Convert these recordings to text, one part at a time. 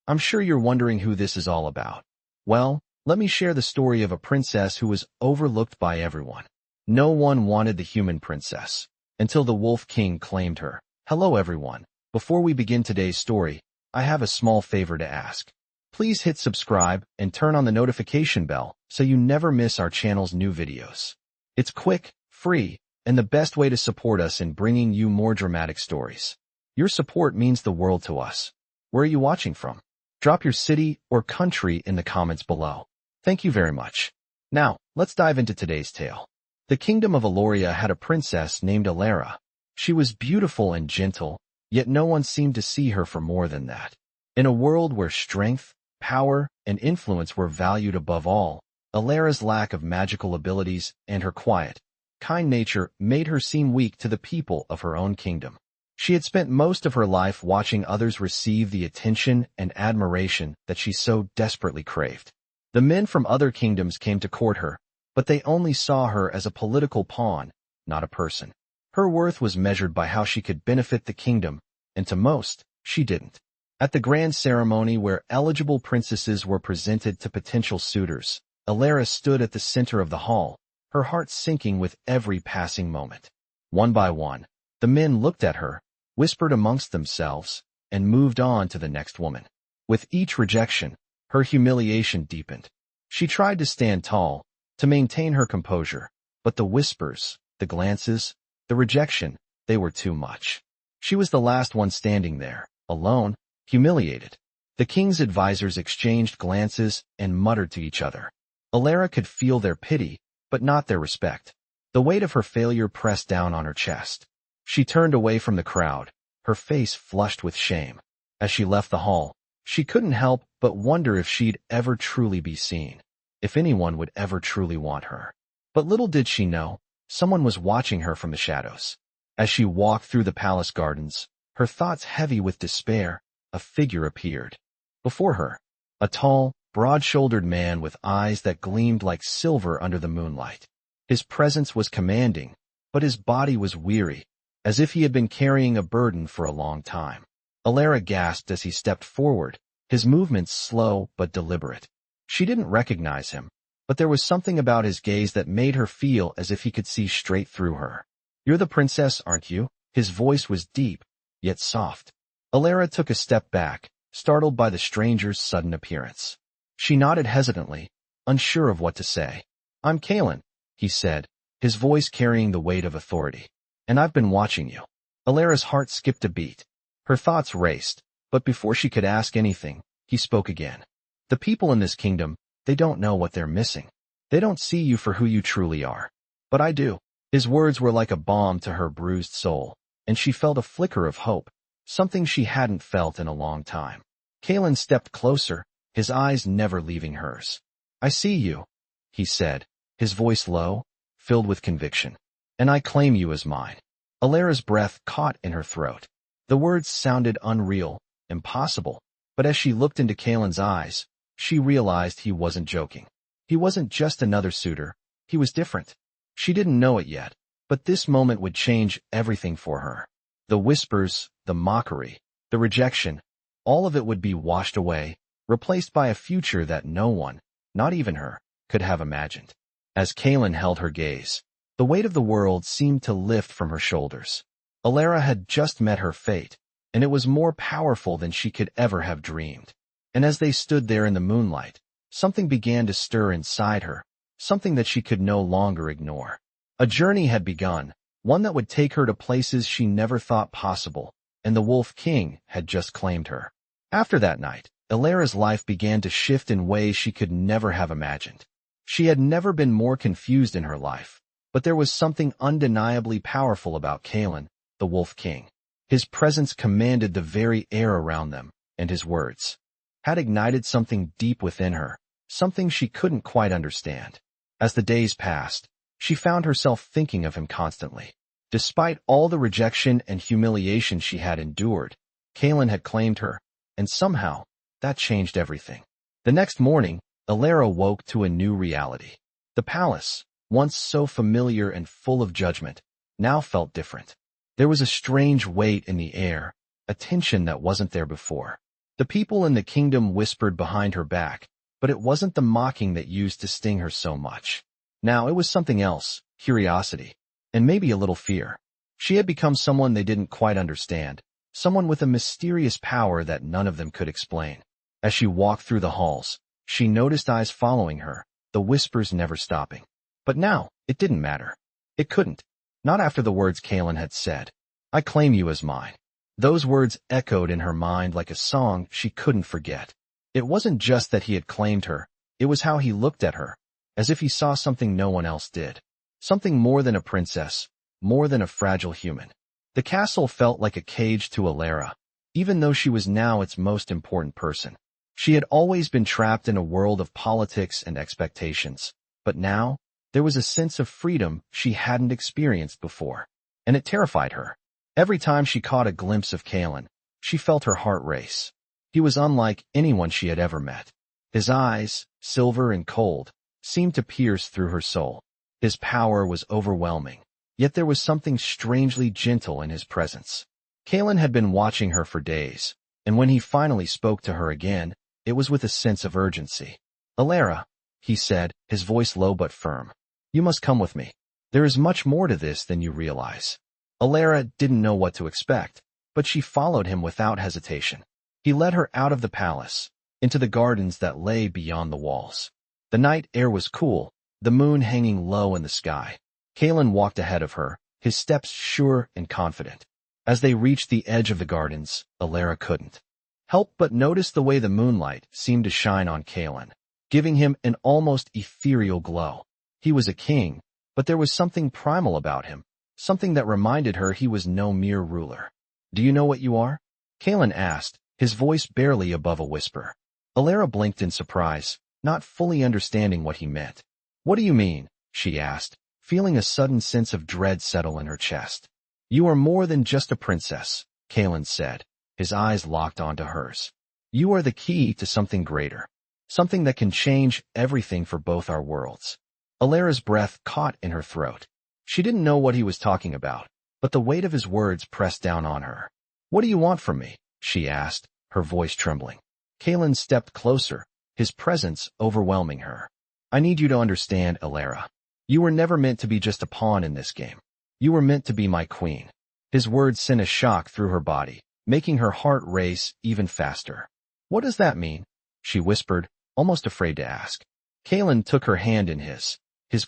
I'm sure you're wondering who this is all about. Well, let me share the story of a princess who was overlooked by everyone. No one wanted the human princess, until the Wolf King claimed her. Hello everyone. Before we begin today's story, I have a small favor to ask. Please hit subscribe and turn on the notification bell so you never miss our channel's new videos. It's quick, free, and the best way to support us in bringing you more dramatic stories. Your support means the world to us. Where are you watching from? Drop your city or country in the comments below. Thank you very much. Now, let's dive into today's tale. The kingdom of Elara had a princess named Elara. She was beautiful and gentle, yet no one seemed to see her for more than that. In a world where strength, power, and influence were valued above all, Elara's lack of magical abilities and her quiet, kind nature made her seem weak to the people of her own kingdom. She had spent most of her life watching others receive the attention and admiration that she so desperately craved. The men from other kingdoms came to court her, but they only saw her as a political pawn, not a person. Her worth was measured by how she could benefit the kingdom, and to most, she didn't. At the grand ceremony where eligible princesses were presented to potential suitors, Elara stood at the center of the hall, her heart sinking with every passing moment. One by one, the men looked at her, whispered amongst themselves, and moved on to the next woman. With each rejection, her humiliation deepened. She tried to stand tall, to maintain her composure, but the whispers, the glances, the rejection, they were too much. She was the last one standing there, alone, humiliated. The king's advisors exchanged glances and muttered to each other. Elara could feel their pity, but not their respect. The weight of her failure pressed down on her chest. She turned away from the crowd, her face flushed with shame. As she left the hall, she couldn't help but wonder if she'd ever truly be seen, if anyone would ever truly want her. But little did she know, someone was watching her from the shadows. As she walked through the palace gardens, her thoughts heavy with despair, a figure appeared. Before her, a tall, broad-shouldered man with eyes that gleamed like silver under the moonlight. His presence was commanding, but his body was weary, as if he had been carrying a burden for a long time. Elara gasped as he stepped forward, his movements slow but deliberate. She didn't recognize him, but there was something about his gaze that made her feel as if he could see straight through her. "You're the princess, aren't you?" His voice was deep, yet soft. Elara took a step back, startled by the stranger's sudden appearance. She nodded hesitantly, unsure of what to say. "I'm Kaelen," he said, his voice carrying the weight of authority. "And I've been watching you." Elara's heart skipped a beat. Her thoughts raced, but before she could ask anything, he spoke again. "The people in this kingdom, they don't know what they're missing. They don't see you for who you truly are. But I do." His words were like a balm to her bruised soul, and she felt a flicker of hope, something she hadn't felt in a long time. Kaelen stepped closer, his eyes never leaving hers. "I see you," he said, his voice low, filled with conviction. "And I claim you as mine." Elara's breath caught in her throat. The words sounded unreal, impossible, but as she looked into Kaelen's eyes, she realized he wasn't joking. He wasn't just another suitor, he was different. She didn't know it yet, but this moment would change everything for her. The whispers, the mockery, the rejection, all of it would be washed away, replaced by a future that no one, not even her, could have imagined. As Kaelen held her gaze, the weight of the world seemed to lift from her shoulders. Elara had just met her fate, and it was more powerful than she could ever have dreamed. And as they stood there in the moonlight, something began to stir inside her, something that she could no longer ignore. A journey had begun, one that would take her to places she never thought possible, and the Wolf King had just claimed her. After that night, Elara's life began to shift in ways she could never have imagined. She had never been more confused in her life, but there was something undeniably powerful about Kaelen, the Wolf King. His presence commanded the very air around them, and his words had ignited something deep within her, something she couldn't quite understand. As the days passed, she found herself thinking of him constantly. Despite all the rejection and humiliation she had endured, Kaelen had claimed her, and somehow, that changed everything. The next morning, Elara woke to a new reality. The palace, once so familiar and full of judgment, now felt different. There was a strange weight in the air, a tension that wasn't there before. The people in the kingdom whispered behind her back, but it wasn't the mocking that used to sting her so much. Now it was something else, curiosity, and maybe a little fear. She had become someone they didn't quite understand, someone with a mysterious power that none of them could explain. As she walked through the halls, she noticed eyes following her, the whispers never stopping. But now, it didn't matter. It couldn't. Not after the words Kaelen had said. "I claim you as mine." Those words echoed in her mind like a song she couldn't forget. It wasn't just that he had claimed her, it was how he looked at her, as if he saw something no one else did. Something more than a princess, more than a fragile human. The castle felt like a cage to Elara, even though she was now its most important person. She had always been trapped in a world of politics and expectations, but now, there was a sense of freedom she hadn't experienced before, and it terrified her. Every time she caught a glimpse of Kaelen, she felt her heart race. He was unlike anyone she had ever met. His eyes, silver and cold, seemed to pierce through her soul. His power was overwhelming, yet there was something strangely gentle in his presence. Kaelen had been watching her for days, and when he finally spoke to her again, it was with a sense of urgency. "Elara," he said, his voice low but firm. "You must come with me. There is much more to this than you realize." Elara didn't know what to expect, but she followed him without hesitation. He led her out of the palace, into the gardens that lay beyond the walls. The night air was cool, the moon hanging low in the sky. Kaelen walked ahead of her, his steps sure and confident. As they reached the edge of the gardens, Elara couldn't help but notice the way the moonlight seemed to shine on Kaelen, giving him an almost ethereal glow. He was a king, but there was something primal about him, something that reminded her he was no mere ruler. "Do you know what you are?" Kaelen asked, his voice barely above a whisper. Elara blinked in surprise, not fully understanding what he meant. "What do you mean?" she asked, feeling a sudden sense of dread settle in her chest. "You are more than just a princess," Kaelen said, his eyes locked onto hers. "You are the key to something greater, something that can change everything for both our worlds." Alara's breath caught in her throat. She didn't know what he was talking about, but the weight of his words pressed down on her. "What do you want from me?" she asked, her voice trembling. Kaelen stepped closer, his presence overwhelming her. "I need you to understand, Elara. You were never meant to be just a pawn in this game. You were meant to be my queen." His words sent a shock through her body, making her heart race even faster. "What does that mean?" she whispered, almost afraid to ask. Kaelen took her hand in his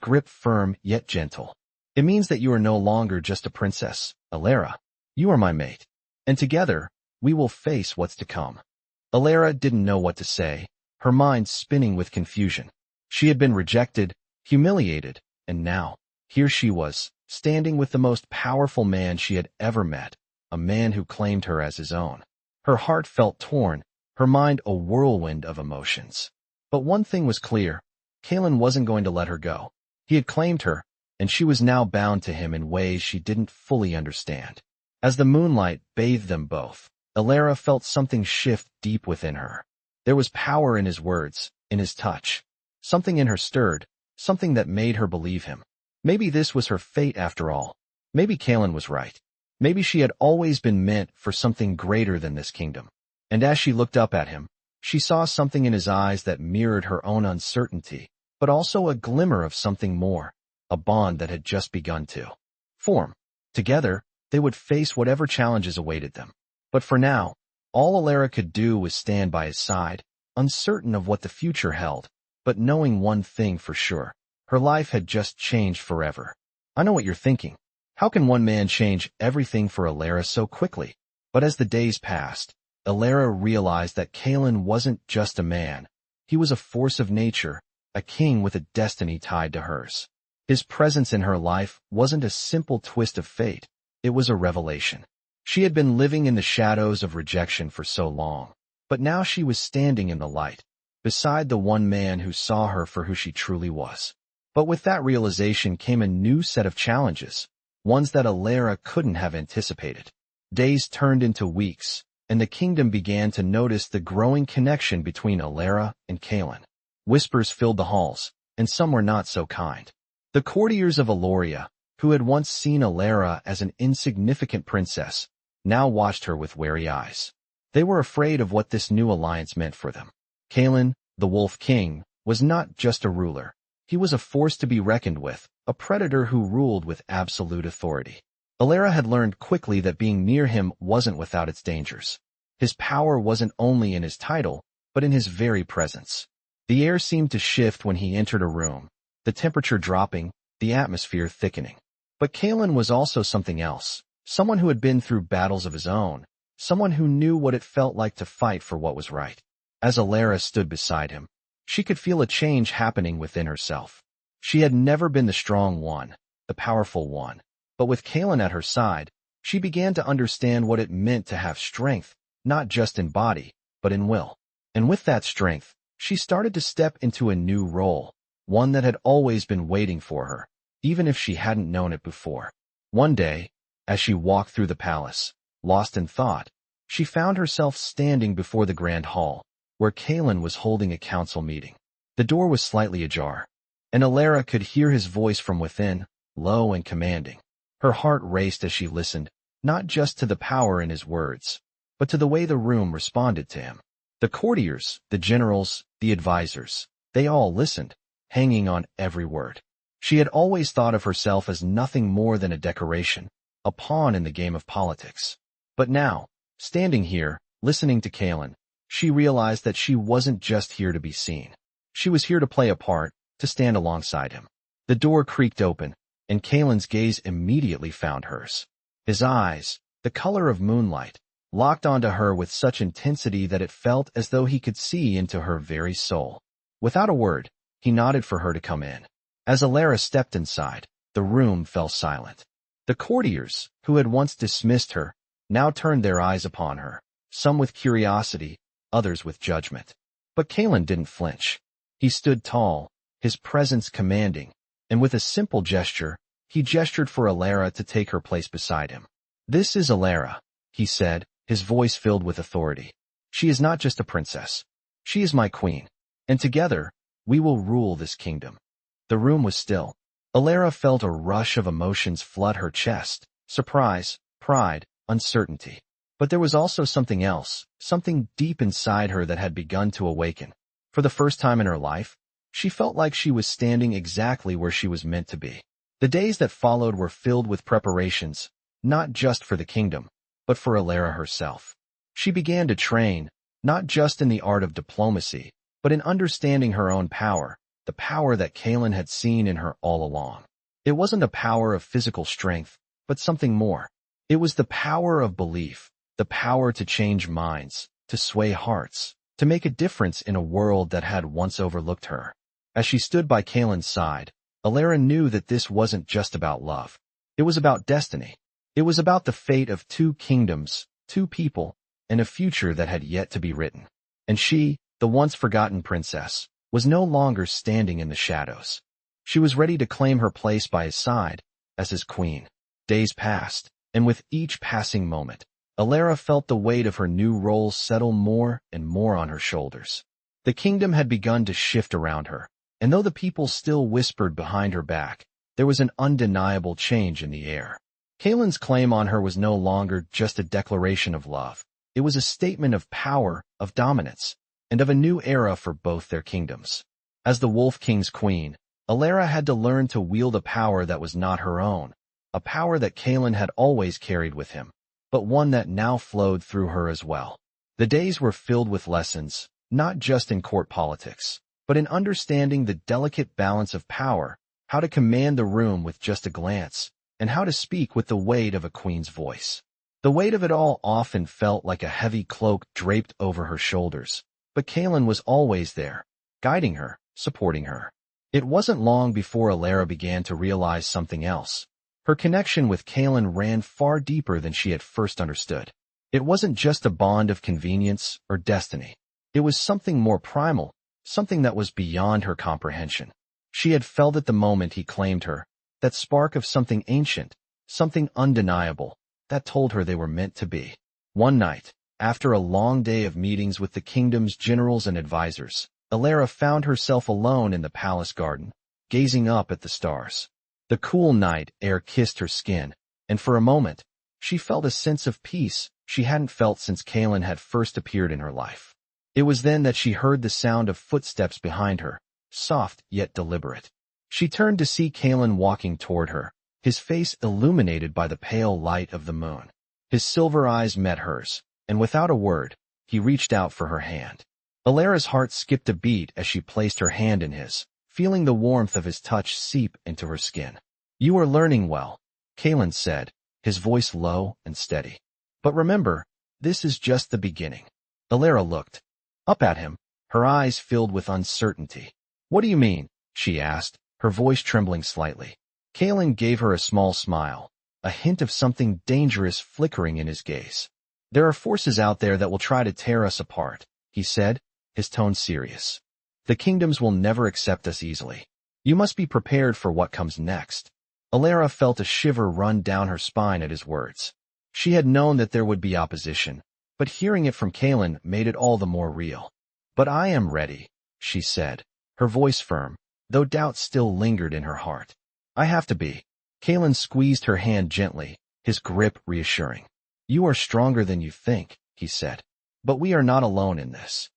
grip firm yet gentle. "It means that you are no longer just a princess, Elara. You are my mate. And together, we will face what's to come." Elara didn't know what to say, her mind spinning with confusion. She had been rejected, humiliated, and now, here she was, standing with the most powerful man she had ever met, a man who claimed her as his own. Her heart felt torn, her mind a whirlwind of emotions. But one thing was clear, Kaelen wasn't going to let her go. He had claimed her, and she was now bound to him in ways she didn't fully understand. As the moonlight bathed them both, Elara felt something shift deep within her. There was power in his words, in his touch. Something in her stirred, something that made her believe him. Maybe this was her fate after all. Maybe Kaelen was right. Maybe she had always been meant for something greater than this kingdom. And as she looked up at him, she saw something in his eyes that mirrored her own uncertainty, but also a glimmer of something more, a bond that had just begun to form. Together, they would face whatever challenges awaited them. But for now, all Elara could do was stand by his side, uncertain of what the future held, but knowing one thing for sure. Her life had just changed forever. I know what you're thinking. How can one man change everything for Elara so quickly? But as the days passed, Elara realized that Kaelen wasn't just a man. He was a force of nature, a king with a destiny tied to hers. His presence in her life wasn't a simple twist of fate. It was a revelation. She had been living in the shadows of rejection for so long, but now she was standing in the light, beside the one man who saw her for who she truly was. But with that realization came a new set of challenges, ones that Elara couldn't have anticipated. Days turned into weeks, and the kingdom began to notice the growing connection between Elara and Kaelen. Whispers filled the halls, and some were not so kind. The courtiers of Eloria, who had once seen Elara as an insignificant princess, now watched her with wary eyes. They were afraid of what this new alliance meant for them. Kaelen, the Wolf King, was not just a ruler. He was a force to be reckoned with, a predator who ruled with absolute authority. Elara had learned quickly that being near him wasn't without its dangers. His power wasn't only in his title, but in his very presence. The air seemed to shift when he entered a room, the temperature dropping, the atmosphere thickening. But Kaelen was also something else, someone who had been through battles of his own, someone who knew what it felt like to fight for what was right. As Elara stood beside him, she could feel a change happening within herself. She had never been the strong one, the powerful one, but with Kaelen at her side, she began to understand what it meant to have strength, not just in body, but in will. And with that strength, she started to step into a new role, one that had always been waiting for her, even if she hadn't known it before. One day, as she walked through the palace, lost in thought, she found herself standing before the grand hall, where Kaelen was holding a council meeting. The door was slightly ajar, and Elara could hear his voice from within, low and commanding. Her heart raced as she listened, not just to the power in his words, but to the way the room responded to him. The courtiers, the generals, the advisors, they all listened, hanging on every word. She had always thought of herself as nothing more than a decoration, a pawn in the game of politics. But now, standing here, listening to Kaelen, she realized that she wasn't just here to be seen. She was here to play a part, to stand alongside him. The door creaked open, and Kaelen's gaze immediately found hers. His eyes, the color of moonlight, locked onto her with such intensity that it felt as though he could see into her very soul. Without a word, he nodded for her to come in. As Elara stepped inside, the room fell silent. The courtiers, who had once dismissed her, now turned their eyes upon her, some with curiosity, others with judgment. But Kaelen didn't flinch. He stood tall, his presence commanding, and with a simple gesture, he gestured for Elara to take her place beside him. "This is Elara," he said, his voice filled with authority. "She is not just a princess. She is my queen, and together, we will rule this kingdom." The room was still. Elara felt a rush of emotions flood her chest, surprise, pride, uncertainty. But there was also something else, something deep inside her that had begun to awaken. For the first time in her life, she felt like she was standing exactly where she was meant to be. The days that followed were filled with preparations, not just for the kingdom, but for Elara herself. She began to train, not just in the art of diplomacy, but in understanding her own power, the power that Kaelen had seen in her all along. It wasn't a power of physical strength, but something more. It was the power of belief, the power to change minds, to sway hearts, to make a difference in a world that had once overlooked her. As she stood by Kaelen's side, Elara knew that this wasn't just about love. It was about destiny. It was about the fate of two kingdoms, two people, and a future that had yet to be written. And she, the once forgotten princess, was no longer standing in the shadows. She was ready to claim her place by his side, as his queen. Days passed, and with each passing moment, Elara felt the weight of her new role settle more and more on her shoulders. The kingdom had begun to shift around her, and though the people still whispered behind her back, there was an undeniable change in the air. Kaelen's claim on her was no longer just a declaration of love. It was a statement of power, of dominance, and of a new era for both their kingdoms. As the Wolf King's queen, Elara had to learn to wield a power that was not her own, a power that Kaelen had always carried with him, but one that now flowed through her as well. The days were filled with lessons, not just in court politics, but in understanding the delicate balance of power, how to command the room with just a glance, and how to speak with the weight of a queen's voice. The weight of it all often felt like a heavy cloak draped over her shoulders, but Kaelen was always there, guiding her, supporting her. It wasn't long before Elara began to realize something else. Her connection with Kaelen ran far deeper than she had first understood. It wasn't just a bond of convenience or destiny. It was something more primal, something that was beyond her comprehension. She had felt it the moment he claimed her, that spark of something ancient, something undeniable, that told her they were meant to be. One night, after a long day of meetings with the kingdom's generals and advisors, Elara found herself alone in the palace garden, gazing up at the stars. The cool night air kissed her skin, and for a moment, She felt a sense of peace she hadn't felt since Kaelen had first appeared in her life. It was then that she heard the sound of footsteps behind her, soft yet deliberate. She turned to see Kaelen walking toward her, his face illuminated by the pale light of the moon. His silver eyes met hers, and without a word, he reached out for her hand. Elara's heart skipped a beat as she placed her hand in his, feeling the warmth of his touch seep into her skin. "You are learning well," Kaelen said, his voice low and steady. "But remember, this is just the beginning." Elara looked up at him, her eyes filled with uncertainty. "What do you mean?" she asked, her voice trembling slightly. Kaelen gave her a small smile, a hint of something dangerous flickering in his gaze. "There are forces out there that will try to tear us apart," he said, his tone serious. "The kingdoms will never accept us easily. You must be prepared for what comes next." Elara felt a shiver run down her spine at his words. She had known that there would be opposition, but hearing it from Kaelen made it all the more real. "But I am ready," she said, her voice firm, though doubt still lingered in her heart. "I have to be." Kaelen squeezed her hand gently, his grip reassuring. "You are stronger than you think," he said. "But we are not alone in this."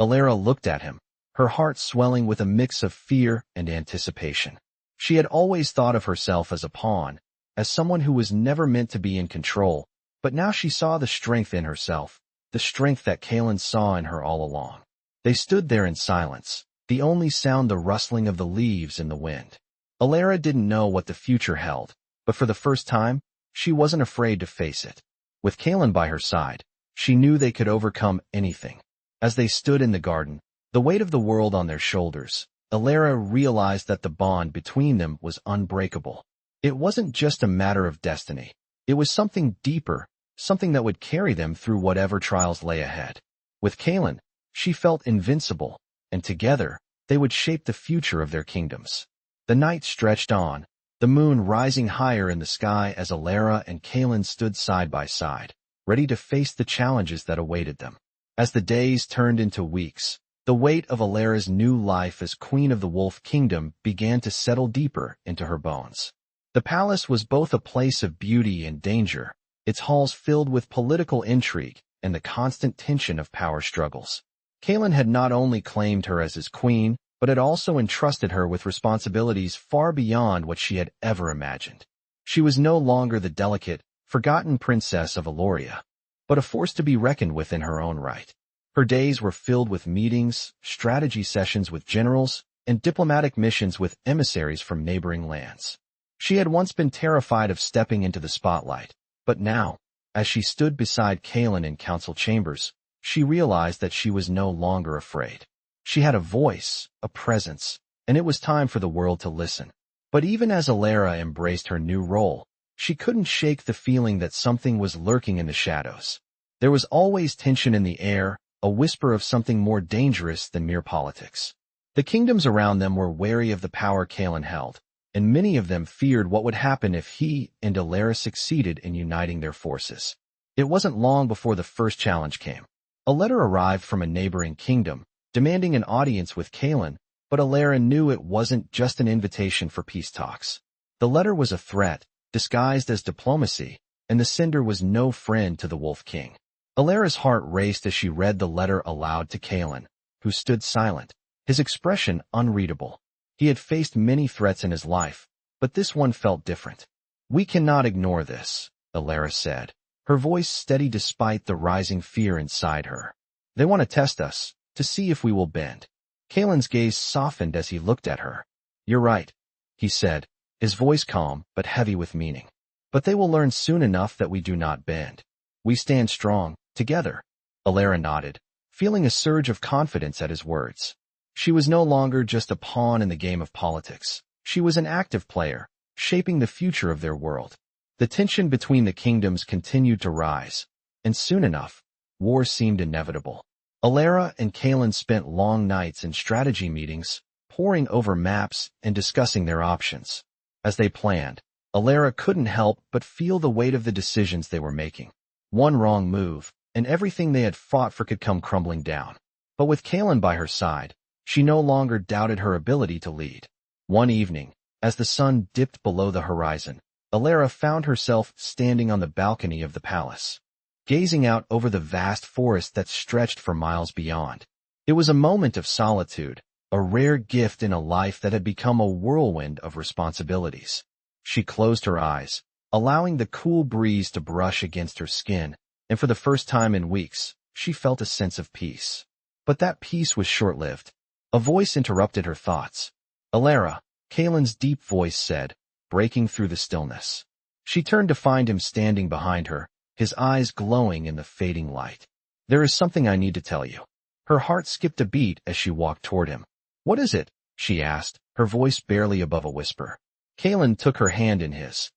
Elara looked at him, her heart swelling with a mix of fear and anticipation. She had always thought of herself as a pawn, as someone who was never meant to be in control, but now she saw the strength in herself, the strength that Kaelen saw in her all along. They stood there in silence, the only sound the rustling of the leaves in the wind. Elara didn't know what the future held, but for the first time, she wasn't afraid to face it. With Kaelen by her side, she knew they could overcome anything. As they stood in the garden, the weight of the world on their shoulders, Elara realized that the bond between them was unbreakable. It wasn't just a matter of destiny. It was something deeper, something that would carry them through whatever trials lay ahead. With Kaelen, she felt invincible, and together, they would shape the future of their kingdoms. The night stretched on, the moon rising higher in the sky as Elara and Kaelen stood side by side, ready to face the challenges that awaited them. As the days turned into weeks, the weight of Elara's new life as Queen of the Wolf Kingdom began to settle deeper into her bones. The palace was both a place of beauty and danger, its halls filled with political intrigue and the constant tension of power struggles. Kaelen had not only claimed her as his queen, but had also entrusted her with responsibilities far beyond what she had ever imagined. She was no longer the delicate, forgotten princess of Eloria, but a force to be reckoned with in her own right. Her days were filled with meetings, strategy sessions with generals, and diplomatic missions with emissaries from neighboring lands. She had once been terrified of stepping into the spotlight, but now, as she stood beside Kaelen in council chambers, she realized that she was no longer afraid. She had a voice, a presence, and it was time for the world to listen. But even as Elara embraced her new role, she couldn't shake the feeling that something was lurking in the shadows. There was always tension in the air, a whisper of something more dangerous than mere politics. The kingdoms around them were wary of the power Kaelen held, and many of them feared what would happen if he and Elara succeeded in uniting their forces. It wasn't long before the first challenge came. A letter arrived from a neighboring kingdom, demanding an audience with Kaelen, but Elara knew it wasn't just an invitation for peace talks. The letter was a threat, disguised as diplomacy, and the sender was no friend to the Wolf King. Elara's heart raced as she read the letter aloud to Kaelen, who stood silent, his expression unreadable. He had faced many threats in his life, but this one felt different. "We cannot ignore this," Elara said, her voice steady despite the rising fear inside her. "They want to test us, to see if we will bend." Kaelen's gaze softened as he looked at her. "You're right," he said, his voice calm but heavy with meaning. "But they will learn soon enough that we do not bend. We stand strong, together." Elara nodded, feeling a surge of confidence at his words. She was no longer just a pawn in the game of politics. She was an active player, shaping the future of their world. The tension between the kingdoms continued to rise, and soon enough, war seemed inevitable. Elara and Kaelen spent long nights in strategy meetings, poring over maps and discussing their options. As they planned, Elara couldn't help but feel the weight of the decisions they were making. One wrong move, and everything they had fought for could come crumbling down. But with Kaelen by her side, she no longer doubted her ability to lead. One evening, as the sun dipped below the horizon, Elara found herself standing on the balcony of the palace, gazing out over the vast forest that stretched for miles beyond. It was a moment of solitude, a rare gift in a life that had become a whirlwind of responsibilities. She closed her eyes, allowing the cool breeze to brush against her skin, and for the first time in weeks, she felt a sense of peace. But that peace was short-lived. A voice interrupted her thoughts. "Elara," Kaelen's deep voice said, breaking through the stillness. She turned to find him standing behind her, his eyes glowing in the fading light. "There is something I need to tell you." Her heart skipped a beat as she walked toward him. "What is it?" she asked, her voice barely above a whisper. Kaelen took her hand in his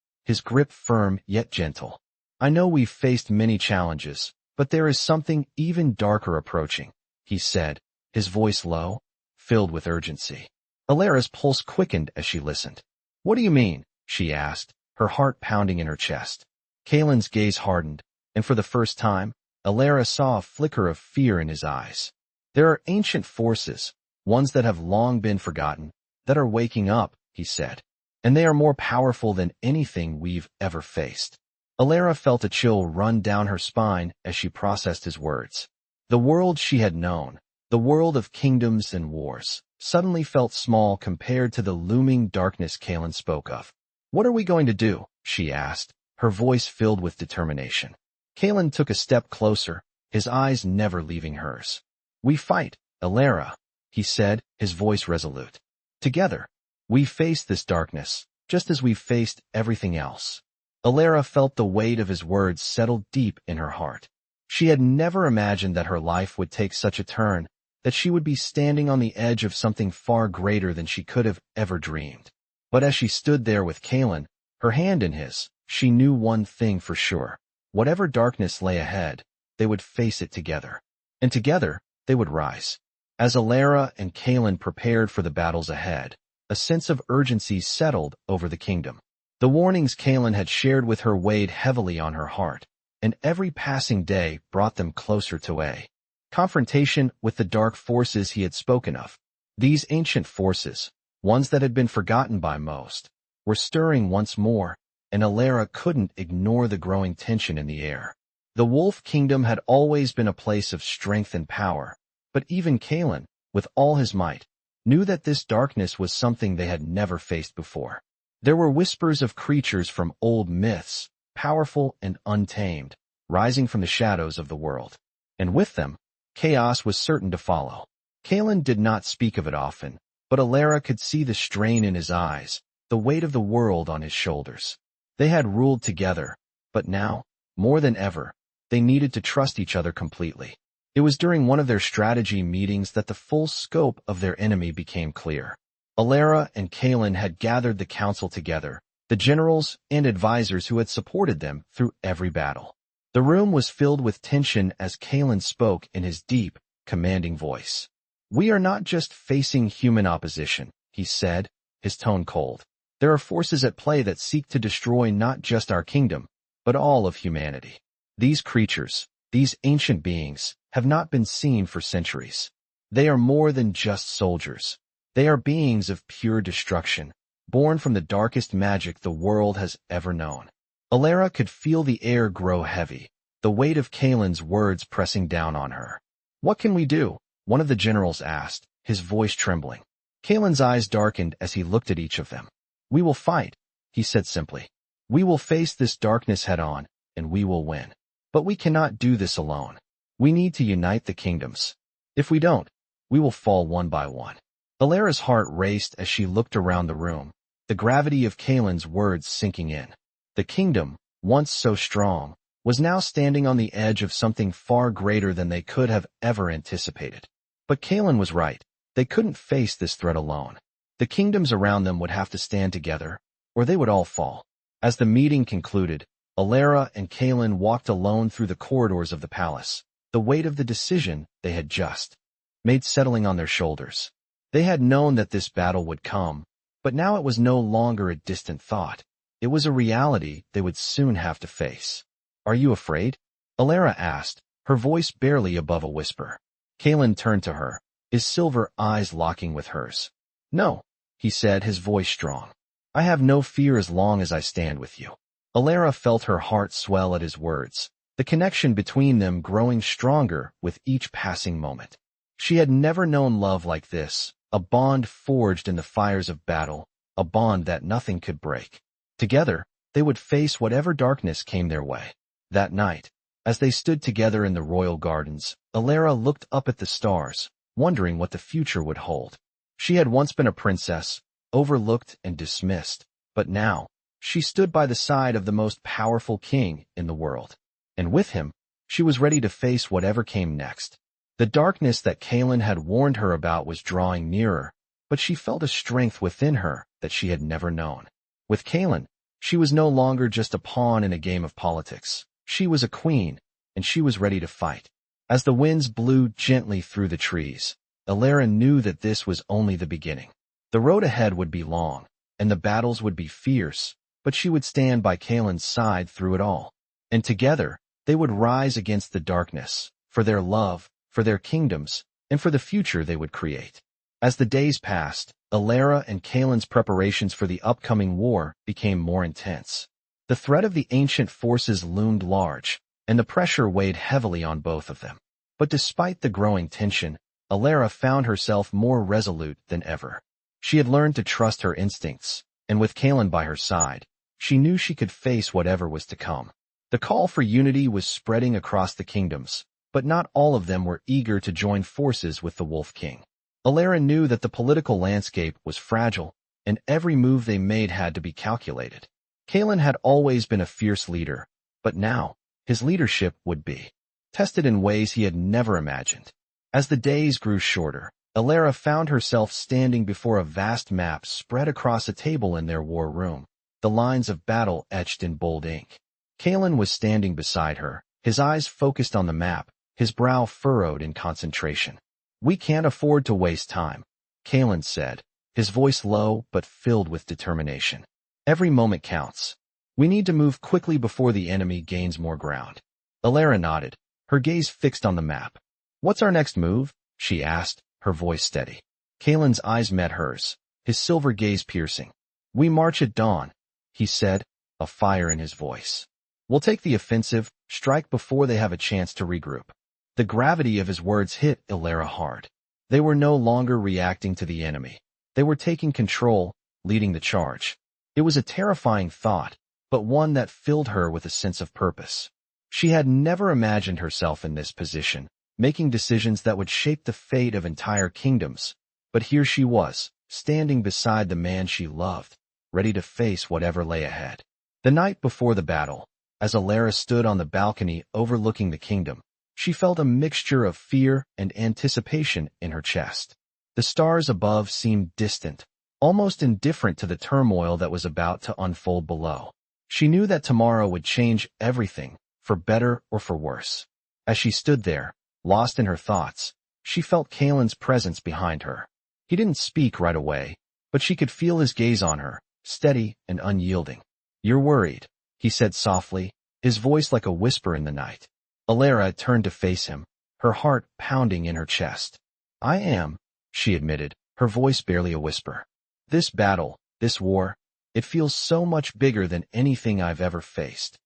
grip firm yet gentle. "I know we've faced many challenges, but there is something even darker approaching," he said, his voice low, filled with urgency. Elara's pulse quickened as she listened. "What do you mean?" she asked, her heart pounding in her chest. Kaelen's gaze hardened, and for the first time, Elara saw a flicker of fear in his eyes. "There are ancient forces, ones that have long been forgotten, that are waking up," he said. "And they are more powerful than anything we've ever faced." Elara felt a chill run down her spine as she processed his words. The world she had known, the world of kingdoms and wars, suddenly felt small compared to the looming darkness Kaelen spoke of. "What are we going to do?" she asked, her voice filled with determination. Kaelen took a step closer, his eyes never leaving hers. "We fight, Elara," he said, his voice resolute. "Together, we face this darkness, just as we've faced everything else." Elara felt the weight of his words settle deep in her heart. She had never imagined that her life would take such a turn, that she would be standing on the edge of something far greater than she could have ever dreamed. But as she stood there with Kaelen, her hand in his, she knew one thing for sure. Whatever darkness lay ahead, they would face it together. And together, they would rise. As Elara and Kaelen prepared for the battles ahead, a sense of urgency settled over the kingdom. The warnings Kaelen had shared with her weighed heavily on her heart, and every passing day brought them closer to a confrontation with the dark forces he had spoken of. These ancient forces, ones that had been forgotten by most, were stirring once more, and Elara couldn't ignore the growing tension in the air. The Wolf Kingdom had always been a place of strength and power, but even Kaelen, with all his might, knew that this darkness was something they had never faced before. There were whispers of creatures from old myths, powerful and untamed, rising from the shadows of the world. And with them, chaos was certain to follow. Kaelen did not speak of it often, but Elara could see the strain in his eyes, the weight of the world on his shoulders. They had ruled together, but now, more than ever, they needed to trust each other completely. It was during one of their strategy meetings that the full scope of their enemy became clear. Elara and Kaelen had gathered the council together, the generals and advisors who had supported them through every battle. The room was filled with tension as Kaelen spoke in his deep, commanding voice. "We are not just facing human opposition," he said, his tone cold. "There are forces at play that seek to destroy not just our kingdom, but all of humanity. These creatures, these ancient beings, have not been seen for centuries. They are more than just soldiers. They are beings of pure destruction, born from the darkest magic the world has ever known." Elara could feel the air grow heavy, the weight of Kaelen's words pressing down on her. "What can we do?" one of the generals asked, his voice trembling. Kaelen's eyes darkened as he looked at each of them. "We will fight," he said simply. "We will face this darkness head-on, and we will win. But we cannot do this alone. We need to unite the kingdoms. If we don't, we will fall one by one." Elara's heart raced as she looked around the room, the gravity of Kaelen's words sinking in. The kingdom, once so strong, was now standing on the edge of something far greater than they could have ever anticipated. But Kaelen was right. They couldn't face this threat alone. The kingdoms around them would have to stand together, or they would all fall. As the meeting concluded, Elara and Kaelen walked alone through the corridors of the palace, the weight of the decision they had just made settling on their shoulders. They had known that this battle would come, but now it was no longer a distant thought. It was a reality they would soon have to face. "Are you afraid?" Elara asked, her voice barely above a whisper. Kaelen turned to her, his silver eyes locking with hers. "No," he said, his voice strong. I have no fear as long as I stand with you. Elara felt her heart swell at his words, the connection between them growing stronger with each passing moment. She had never known love like this, a bond forged in the fires of battle, a bond that nothing could break. Together, they would face whatever darkness came their way. That night, as they stood together in the royal gardens, Elara looked up at the stars, wondering what the future would hold. She had once been a princess, overlooked and dismissed, but now, she stood by the side of the most powerful king in the world. And with him, she was ready to face whatever came next. The darkness that Kaelen had warned her about was drawing nearer, but she felt a strength within her that she had never known. With Kaelen, she was no longer just a pawn in a game of politics. She was a queen, and she was ready to fight. As the winds blew gently through the trees, Elara knew that this was only the beginning. The road ahead would be long, and the battles would be fierce, but she would stand by Kaelen's side through it all. And together, they would rise against the darkness, for their love, for their kingdoms, and for the future they would create. As the days passed, Elara and Kaelen's preparations for the upcoming war became more intense. The threat of the ancient forces loomed large, and the pressure weighed heavily on both of them. But despite the growing tension, Elara found herself more resolute than ever. She had learned to trust her instincts, and with Kaelen by her side, she knew she could face whatever was to come. The call for unity was spreading across the kingdoms, but not all of them were eager to join forces with the Wolf King. Elara knew that the political landscape was fragile, and every move they made had to be calculated. Kaelen had always been a fierce leader, but now, his leadership would be tested in ways he had never imagined. As the days grew shorter, Elara found herself standing before a vast map spread across a table in their war room, the lines of battle etched in bold ink. Kaelen was standing beside her, his eyes focused on the map, his brow furrowed in concentration. "We can't afford to waste time," Kaelen said, his voice low but filled with determination. "Every moment counts. We need to move quickly before the enemy gains more ground." Elara nodded, her gaze fixed on the map. "What's our next move?" she asked, her voice steady. Kaelen's eyes met hers, his silver gaze piercing. "We march at dawn," he said, a fire in his voice. "We'll take the offensive, strike before they have a chance to regroup." The gravity of his words hit Elara hard. They were no longer reacting to the enemy. They were taking control, leading the charge. It was a terrifying thought, but one that filled her with a sense of purpose. She had never imagined herself in this position, making decisions that would shape the fate of entire kingdoms. But here she was, standing beside the man she loved, ready to face whatever lay ahead. The night before the battle, as Elara stood on the balcony overlooking the kingdom, she felt a mixture of fear and anticipation in her chest. The stars above seemed distant, almost indifferent to the turmoil that was about to unfold below. She knew that tomorrow would change everything, for better or for worse. As she stood there, lost in her thoughts, she felt Kaelen's presence behind her. He didn't speak right away, but she could feel his gaze on her, steady and unyielding. "You're worried," he said softly, his voice like a whisper in the night. Elara turned to face him, her heart pounding in her chest. "I am," she admitted, her voice barely a whisper. "This battle, this war, it feels so much bigger than anything I've ever faced."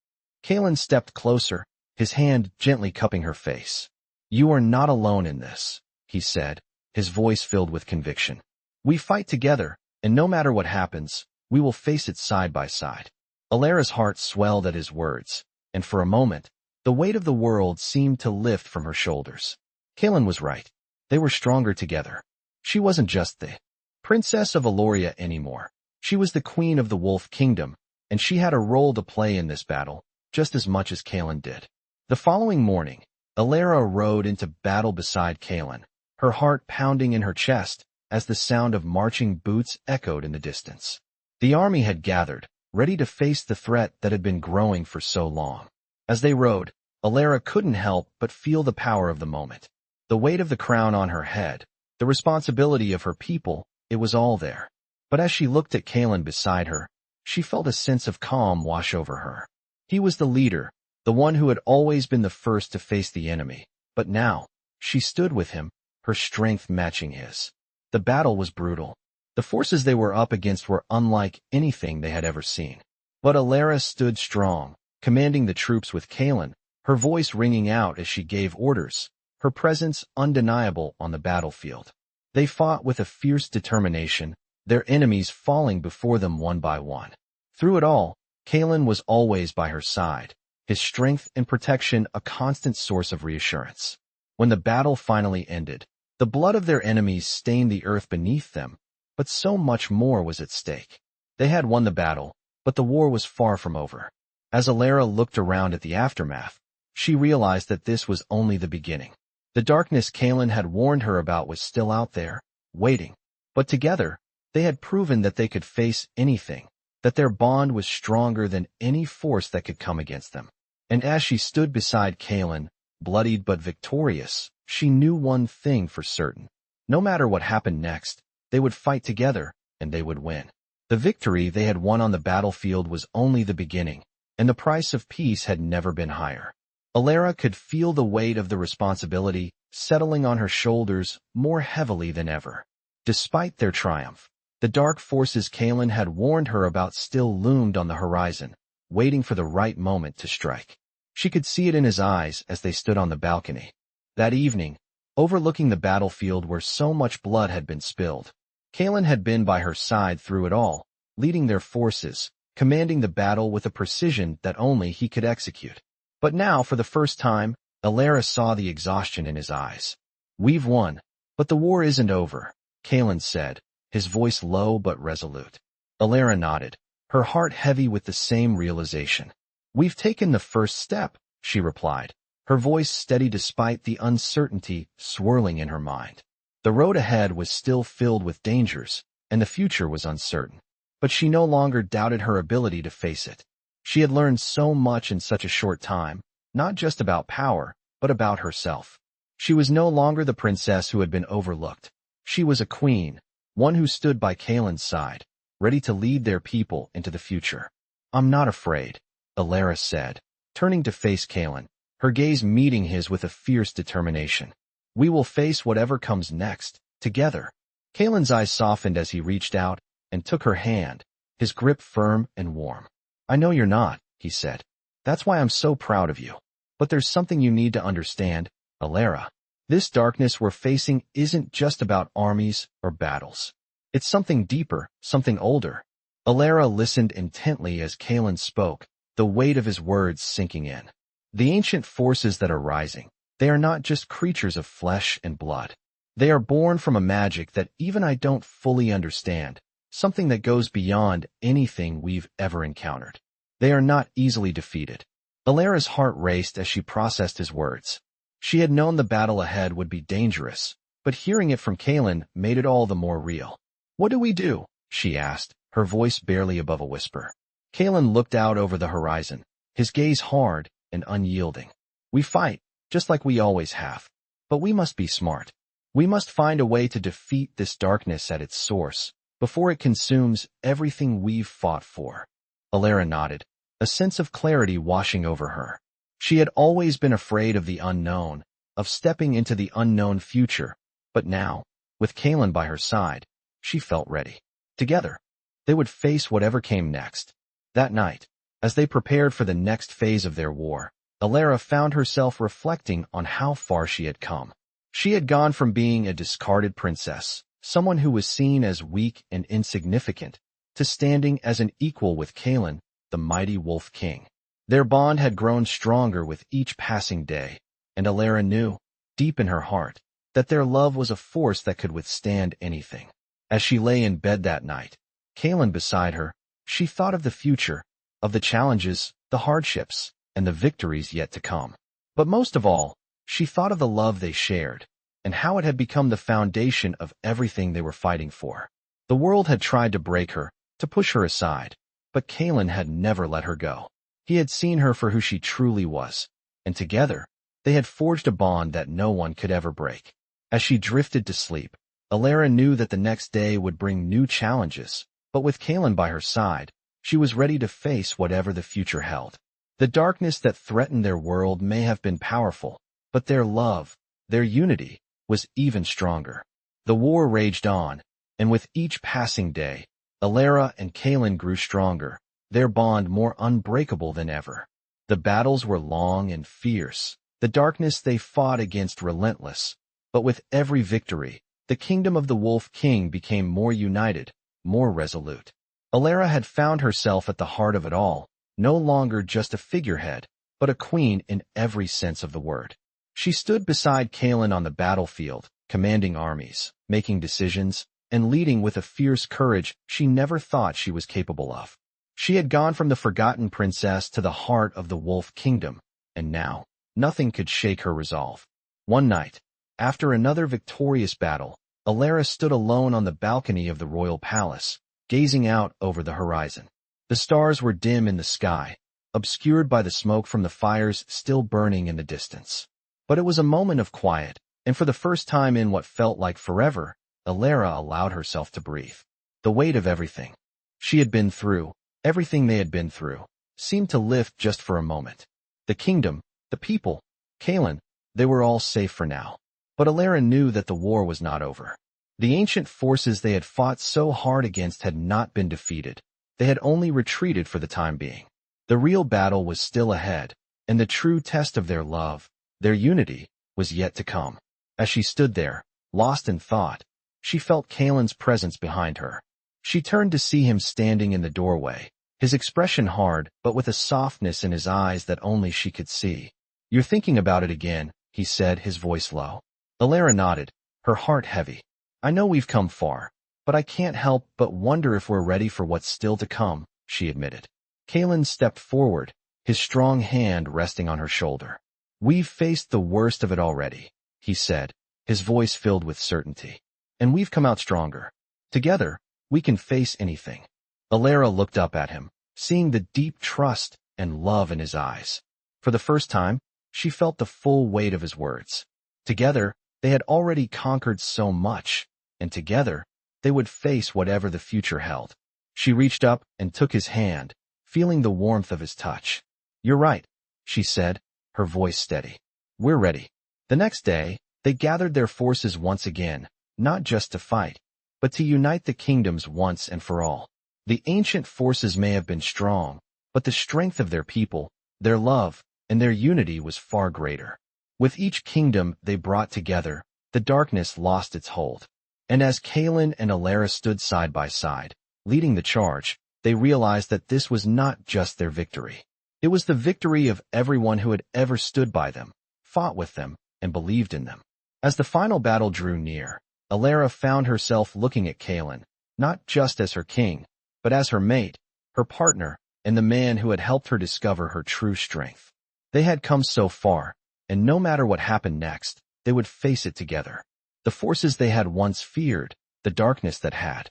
Kaelen stepped closer, his hand gently cupping her face. "You are not alone in this," he said, his voice filled with conviction. "We fight together, and no matter what happens, we will face it side by side." Elara's heart swelled at his words, and for a moment, the weight of the world seemed to lift from her shoulders. Kaelen was right. They were stronger together. She wasn't just the princess of Eloria anymore. She was the queen of the Wolf Kingdom, and she had a role to play in this battle, just as much as Kaelen did. The following morning, Elara rode into battle beside Kaelen, her heart pounding in her chest as the sound of marching boots echoed in the distance. The army had gathered, ready to face the threat that had been growing for so long. As they rode, Elara couldn't help but feel the power of the moment. The weight of the crown on her head, the responsibility of her people, it was all there. But as she looked at Kaelen beside her, she felt a sense of calm wash over her. He was the leader, the one who had always been the first to face the enemy. But now, she stood with him, her strength matching his. The battle was brutal. The forces they were up against were unlike anything they had ever seen. But Elara stood strong, commanding the troops with Kaelen, her voice ringing out as she gave orders, her presence undeniable on the battlefield. They fought with a fierce determination, their enemies falling before them one by one. Through it all, Kaelen was always by her side, his strength and protection a constant source of reassurance. When the battle finally ended, the blood of their enemies stained the earth beneath them, but so much more was at stake. They had won the battle, but the war was far from over. As Elara looked around at the aftermath, she realized that this was only the beginning. The darkness Kaelen had warned her about was still out there, waiting. But together, they had proven that they could face anything, that their bond was stronger than any force that could come against them. And as she stood beside Kaelen, bloodied but victorious, she knew one thing for certain. No matter what happened next, they would fight together, and they would win. The victory they had won on the battlefield was only the beginning, and the price of peace had never been higher. Elara could feel the weight of the responsibility settling on her shoulders more heavily than ever. Despite their triumph, the dark forces Kaelen had warned her about still loomed on the horizon, waiting for the right moment to strike. She could see it in his eyes as they stood on the balcony. That evening, overlooking the battlefield where so much blood had been spilled, Kaelen had been by her side through it all, leading their forces, commanding the battle with a precision that only he could execute. But now, for the first time, Elara saw the exhaustion in his eyes. "We've won, but the war isn't over," Kaelen said, his voice low but resolute. Elara nodded, her heart heavy with the same realization. "We've taken the first step," she replied, her voice steady despite the uncertainty swirling in her mind. The road ahead was still filled with dangers, and the future was uncertain. But she no longer doubted her ability to face it. She had learned so much in such a short time, not just about power, but about herself. She was no longer the princess who had been overlooked. She was a queen, one who stood by Kaelen's side, ready to lead their people into the future. "I'm not afraid," Elara said, turning to face Kaelen, her gaze meeting his with a fierce determination. "We will face whatever comes next, together." Kaelen's eyes softened as he reached out and took her hand, his grip firm and warm. "I know you're not," he said. "That's why I'm so proud of you. But there's something you need to understand, Elara. This darkness we're facing isn't just about armies or battles. It's something deeper, something older." Elara listened intently as Kaelen spoke, the weight of his words sinking in. The ancient forces that are rising, they are not just creatures of flesh and blood. They are born from a magic that even I don't fully understand, something that goes beyond anything we've ever encountered. They are not easily defeated. Elara's heart raced as she processed his words. She had known the battle ahead would be dangerous, but hearing it from Kaelen made it all the more real. "What do we do?" she asked, her voice barely above a whisper. Kaelen looked out over the horizon, his gaze hard and unyielding. "We fight, just like we always have. But we must be smart. We must find a way to defeat this darkness at its source, before it consumes everything we've fought for." Elara nodded, a sense of clarity washing over her. She had always been afraid of the unknown, of stepping into the unknown future, but now, with Kaelen by her side, she felt ready. Together, they would face whatever came next. That night, as they prepared for the next phase of their war, Elara found herself reflecting on how far she had come. She had gone from being a discarded princess, someone who was seen as weak and insignificant, to standing as an equal with Kaelen, the mighty Wolf King. Their bond had grown stronger with each passing day, and Elara knew, deep in her heart, that their love was a force that could withstand anything. As she lay in bed that night, Kaelen beside her, she thought of the future, of the challenges, the hardships, and the victories yet to come. But most of all, she thought of the love they shared, and how it had become the foundation of everything they were fighting for. The world had tried to break her, to push her aside, but Kaelen had never let her go. He had seen her for who she truly was, and together, they had forged a bond that no one could ever break. As she drifted to sleep, Elara knew that the next day would bring new challenges, but with Kaelen by her side, she was ready to face whatever the future held. The darkness that threatened their world may have been powerful, but their love, their unity, was even stronger. The war raged on, And with each passing day, Elara and Kaelen grew stronger, their bond more unbreakable than ever. The battles were long and fierce, the darkness they fought against relentless, but with every victory, the kingdom of the Wolf King became more united, more resolute. Elara had found herself at the heart of it all, no longer just a figurehead, but a queen in every sense of the word. She stood beside Kaelen on the battlefield, commanding armies, making decisions, and leading with a fierce courage she never thought she was capable of. She had gone from the forgotten princess to the heart of the Wolf Kingdom, and now, nothing could shake her resolve. One night, after another victorious battle, Elara stood alone on the balcony of the royal palace, gazing out over the horizon. The stars were dim in the sky, obscured by the smoke from the fires still burning in the distance. But it was a moment of quiet, and for the first time in what felt like forever, Elara allowed herself to breathe. The weight of everything she had been through, everything they had been through, seemed to lift just for a moment. The kingdom, the people, Kaelen, they were all safe for now. But Elara knew that the war was not over. The ancient forces they had fought so hard against had not been defeated. They had only retreated for the time being. The real battle was still ahead, and the true test of their love, their unity, was yet to come. As she stood there, lost in thought, she felt Kaelen's presence behind her. She turned to see him standing in the doorway, his expression hard but with a softness in his eyes that only she could see. "You're thinking about it again," he said, his voice low. Elara nodded, her heart heavy. "I know we've come far, but I can't help but wonder if we're ready for what's still to come," she admitted. Kaelen stepped forward, his strong hand resting on her shoulder. "We've faced the worst of it already," he said, his voice filled with certainty. "And we've come out stronger. Together, we can face anything." Elara looked up at him, seeing the deep trust and love in his eyes. For the first time, she felt the full weight of his words. Together, they had already conquered so much, and together, they would face whatever the future held. She reached up and took his hand, feeling the warmth of his touch. "You're right," she said, her voice steady. "We're ready." The next day, they gathered their forces once again, not just to fight, but to unite the kingdoms once and for all. The ancient forces may have been strong, but the strength of their people, their love, and their unity was far greater. With each kingdom they brought together, the darkness lost its hold. And as Kaelen and Elara stood side by side, leading the charge, they realized that this was not just their victory. It was the victory of everyone who had ever stood by them, fought with them, and believed in them. As the final battle drew near, Elara found herself looking at Kaelen, not just as her king, but as her mate, her partner, and the man who had helped her discover her true strength. They had come so far, and no matter what happened next, they would face it together. The forces they had once feared, the darkness that had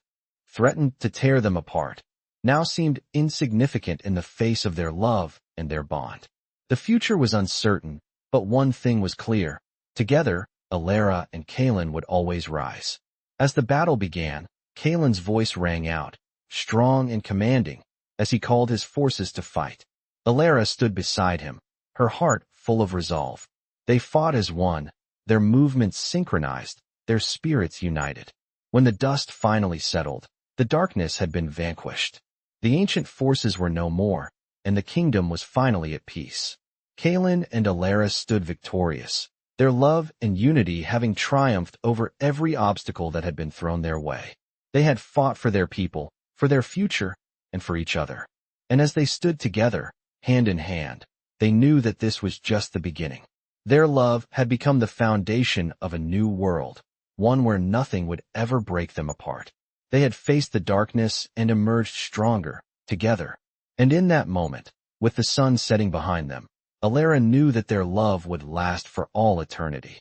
threatened to tear them apart, now seemed insignificant in the face of their love and their bond. The future was uncertain, but one thing was clear. Together, Elara and Kaelen would always rise. As the battle began, Kaelen's voice rang out, strong and commanding, as he called his forces to fight. Elara stood beside him, her heart full of resolve. They fought as one, their movements synchronized, their spirits united. When the dust finally settled, the darkness had been vanquished. The ancient forces were no more, and the kingdom was finally at peace. Kaelen and Elara stood victorious, their love and unity having triumphed over every obstacle that had been thrown their way. They had fought for their people, for their future, and for each other. And as they stood together, hand in hand, they knew that this was just the beginning. Their love had become the foundation of a new world, one where nothing would ever break them apart. They had faced the darkness and emerged stronger, together. And in that moment, with the sun setting behind them, Elara knew that their love would last for all eternity.